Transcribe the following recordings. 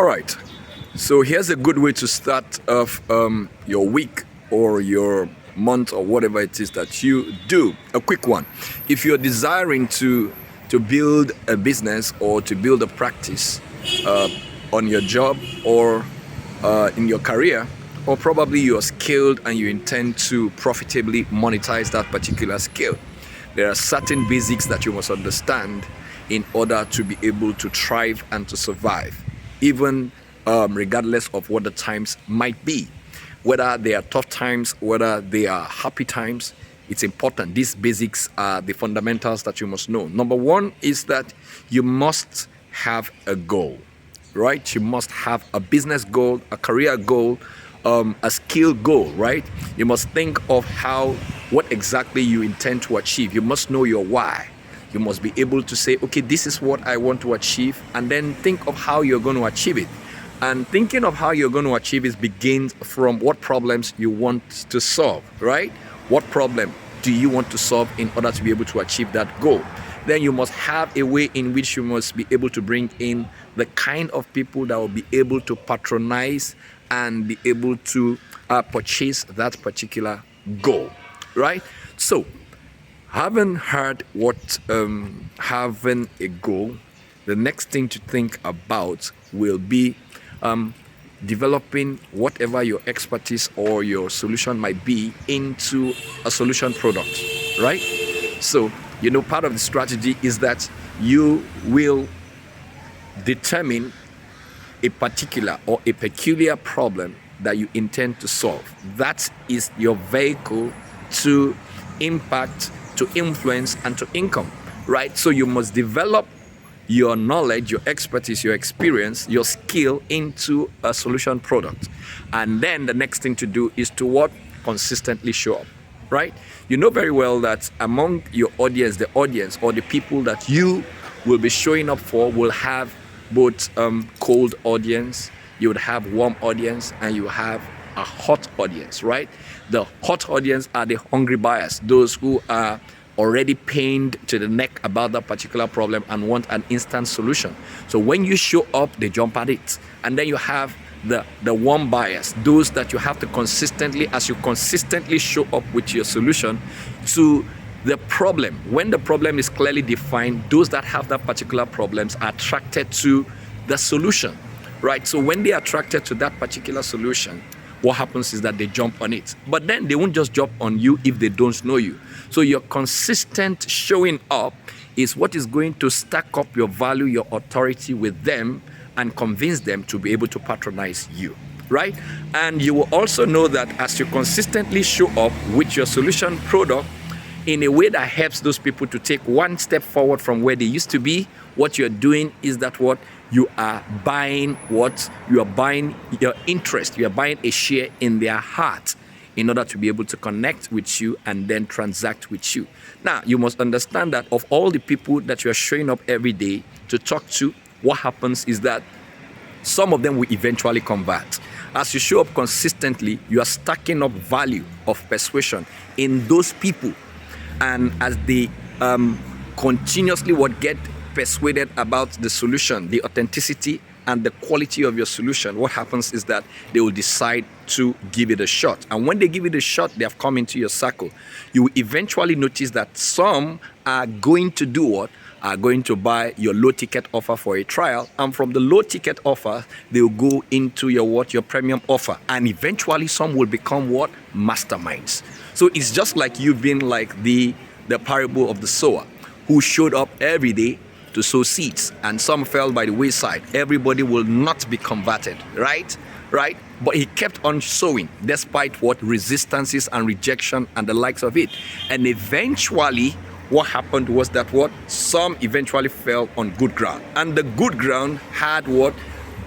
All right. So here's a good way to start off your week or your month or whatever it is that you do. A quick one. If you're desiring to build a business or to build a practice on your job or in your career, or probably you're skilled and you intend to profitably monetize that particular skill, there are certain basics that you must understand in order to be able to thrive and to survive, even regardless of what the times might be. Whether they are tough times, whether they are happy times, it's important. These basics are the fundamentals that you must know. Number one is that you must have a goal, right? You must have a business goal, a career goal, a skill goal, right? You must think of what exactly you intend to achieve. You must know your why. You must be able to say, okay, this is what I want to achieve, and then think of how you're going to achieve it. And thinking of how you're going to achieve it begins from what problems you want to solve, right? What problem do you want to solve in order to be able to achieve that goal? Then you must have a way in which you must be able to bring in the kind of people that will be able to patronize and be able to purchase that particular goal, right? So, having heard what having a goal, the next thing to think about will be developing whatever your expertise or your solution might be into a solution product, right? So, part of the strategy is that you will determine a particular or a peculiar problem that you intend to solve. That is your vehicle to impact, to influence, and to income, right? So you must develop your knowledge, your expertise, your experience, your skill into a solution product. And then the next thing to do is to consistently show up, right? You know very well that among your audience, the audience or the people that you will be showing up for will have both cold audience, you would have warm audience, and you have a hot audience, right? The hot audience are the hungry buyers, those who are already pained to the neck about that particular problem and want an instant solution. So when you show up, they jump at it. And then you have the warm buyers, those that you have to consistently show up with your solution to the problem. When the problem is clearly defined, those that have that particular problems are attracted to the solution, right? So when they are attracted to that particular solution, what happens is that they jump on it. But then they won't just jump on you if they don't know you. So your consistent showing up is what is going to stack up your value, your authority with them and convince them to be able to patronize you, right? And you will also know that as you consistently show up with your solution product in a way that helps those people to take one step forward from where they used to be, what you're doing is that you are buying your interest, you are buying a share in their heart in order to be able to connect with you and then transact with you. Now, you must understand that of all the people that you are showing up every day to talk to, what happens is that some of them will eventually convert. As you show up consistently, you are stacking up value of persuasion in those people. And as they continuously get persuaded about the solution, the authenticity and the quality of your solution, what happens is that they will decide to give it a shot. And when they give it a shot, they have come into your circle. You will eventually notice that some are going to do what? Are going to buy your low ticket offer for a trial, and from the low ticket offer they will go into your premium offer, and eventually some will become masterminds. So it's just like you've been like the parable of the sower who showed up every day to sow seeds, and some fell by the wayside. Everybody will not be converted, right? But he kept on sowing despite resistances and rejection and the likes of it. And eventually what happened was that some eventually fell on good ground, and the good ground had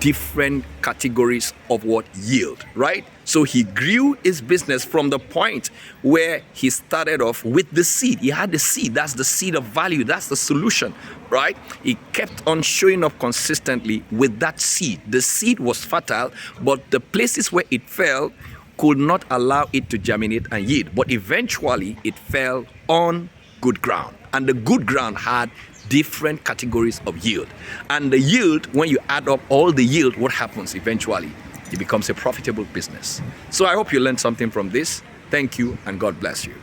different categories of yield, right? So he grew his business from the point where he started off with the seed. He had the seed. That's the seed of value. That's the solution, right? He kept on showing up consistently with that seed. The seed was fertile, but the places where it fell could not allow it to germinate and yield. But eventually it fell on good ground. And the good ground had different categories of yield. And the yield, when you add up all the yield, what happens eventually? It becomes a profitable business. So I hope you learned something from this. Thank you, and God bless you.